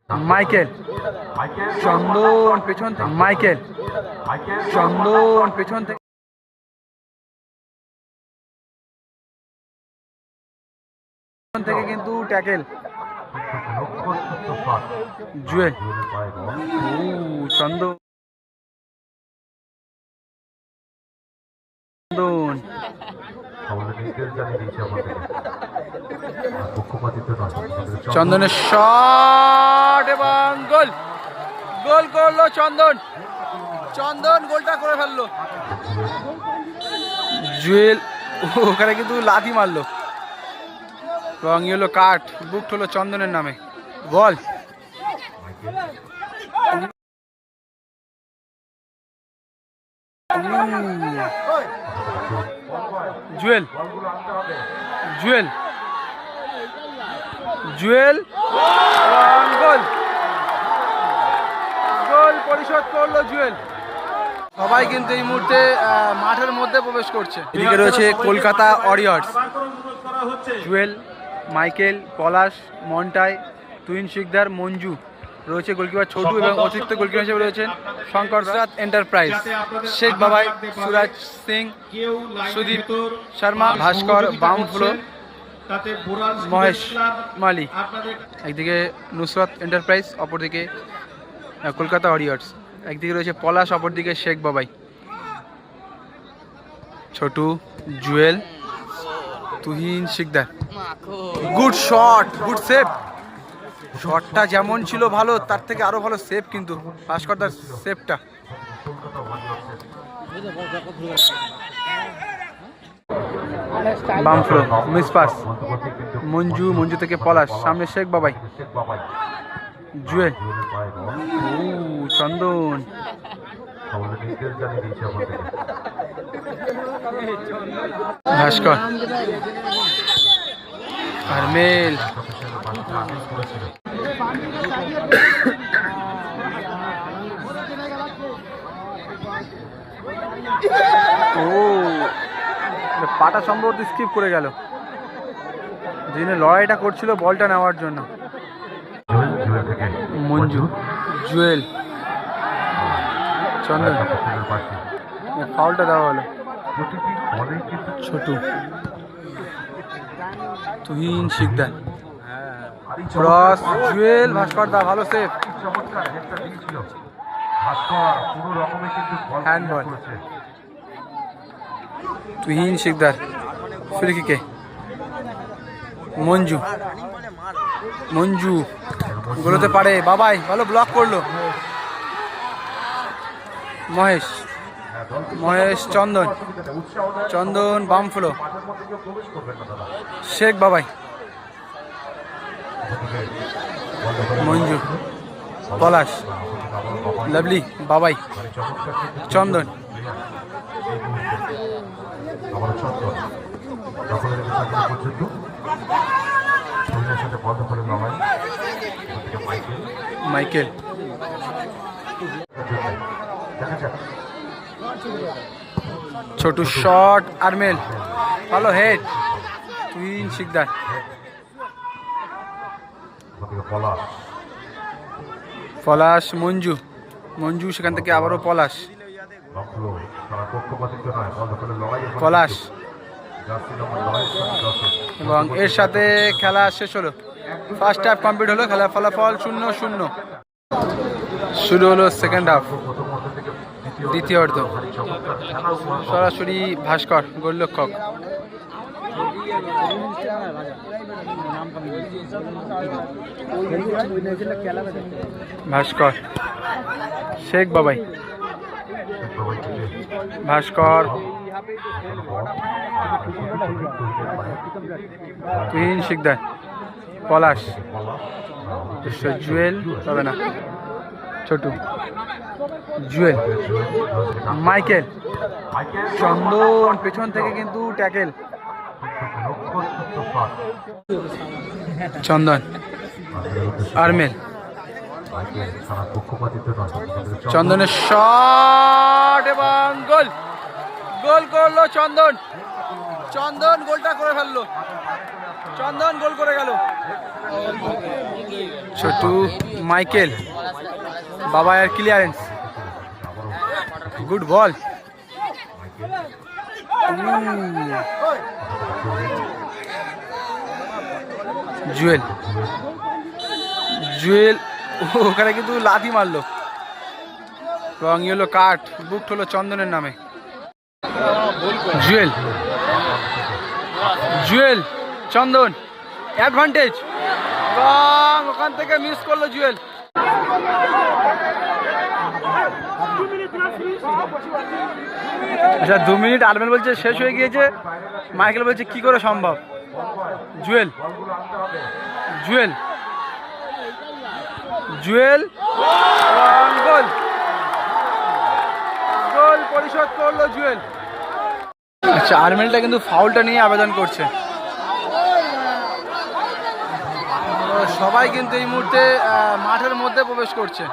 Michael চন্দন পেছন থেকে Michael চন্দন পেছন থেকে কিন্তু ট্যাকেল জুয়েল চন্দন চন্দনের শট এবং গোল গোল করলো চন্দন চন্দন গোলটা করে ফেললো জুয়েল ওখানে কিন্তু লাথি মারলো এবং হলো কাঠ বুক হলো চন্দনের নামে বল জুয়েল জুয়েল জুয়েল গোল গোল পরিশোধ করলো জুয়েল সবাই কিন্তু এই মুহূর্তে মাঠের মধ্যে প্রবেশ করছে এদিকে রয়েছে কলকাতা ওয়ারিয়র্স জুয়েল মাইকেল পলাশ মন্টাই তুহিন শিকদার মঞ্জু রয়েছে গোলকিপার ছোটু এবং অতিরিক্ত গোলকিপার হিসেবে রয়েছেন শঙ্কর এন্টারপ্রাইজ শেখ বাবাই সুরাজ সিং সুদীপ শর্মা ভাস্কর বামফ্লো মহেশ মালি একদিকে নুসরত এন্টারপ্রাইজ অপরদিকে কলকাতা ওয়ারিয়র্স একদিকে রয়েছে পলাশ অপরদিকে Sheikh Babai Chhotu Jewel Tuhin Sikdar good shot good save শটটা যেমন ছিল ভালো তার থেকে আরো ভালো সেভ কিন্তু ভাস্করদার সেভটা বামফ্লো মিস পাস মঞ্জু থেকে পলাশ সামনে শেখ বাবাই জুয়েল চন্দন ভাস্কর আরমেল পাটা সম্ভবত স্কিপ করে গেল যিনি লড়াইটা করছিল বলটা নেওয়ার জন্য মঞ্জু জুয়েল চন্দন ফাউলটা দেওয়া হলো ছোটু তুহিন শিকদার ক্রস জুয়েল ভাস্কর দা ভালো save handball Tuhin Sikdar free কিকে মঞ্জু গোলতে পারে বাবাই ভালো ব্লক করলো মহেশ চন্দন বামফ্লো শেখ বাবাই মঞ্জু পলাশ লাভলি বাবাই চন্দন মাইকেল ছোটু শট আরমেল ভালো হেড তুহিন শিকদার পলাশ মঞ্জু সেখান থেকে আবারও পলাশ এবং এর সাথে খেলা শেষ হলো ফার্স্ট হাফ কমপ্লিট হলো খেলার ফলাফল 0-0 শুরু হলো সেকেন্ড হাফ দ্বিতীয় অর্ধ সরাসরি ভাস্কর গোলরক্ষক ভাস্কর শেখ বাবাই ভাস্কর তুহিন শিকদার পলাশ জুয়েল তবে না ছোটু জুয়েল মাইকেল চন্দন পেছন থেকে কিন্তু ট্যাকেল চন্দন আরমেল চন্দনের শট এবং গোল গোল করলো চন্দন গোলটা করে ফেললো চন্দন গোল করে গেল। ছোটু, মাইকেল, বাবায়ের clearance, good ball. Jewel, Jewel ওখানে কিন্তু লাথি মারলো। রং ইয়েলো কার্ড বুক হলো চন্দনের নামে। জুয়েল, জুয়েল, চন্দন অ্যাডভান্টেজ, রং ওখান থেকে মিস করলো জুয়েল। আচ্ছা 2 মিনিট আরবেল বলছে শেষ হয়ে গিয়েছে, মাইকেল বলছে কি করে সম্ভব। জুয়েল, জুয়েল, জুয়েল, গোল, গোল পরিশোধ করলো জুয়েল। আচ্ছা আরমেলটা কিন্তু ফাউলটা নিয়ে আবেদন করছে। সবাই কিন্তু এই মুহূর্তে মাঠের মধ্যে প্রবেশ করছে।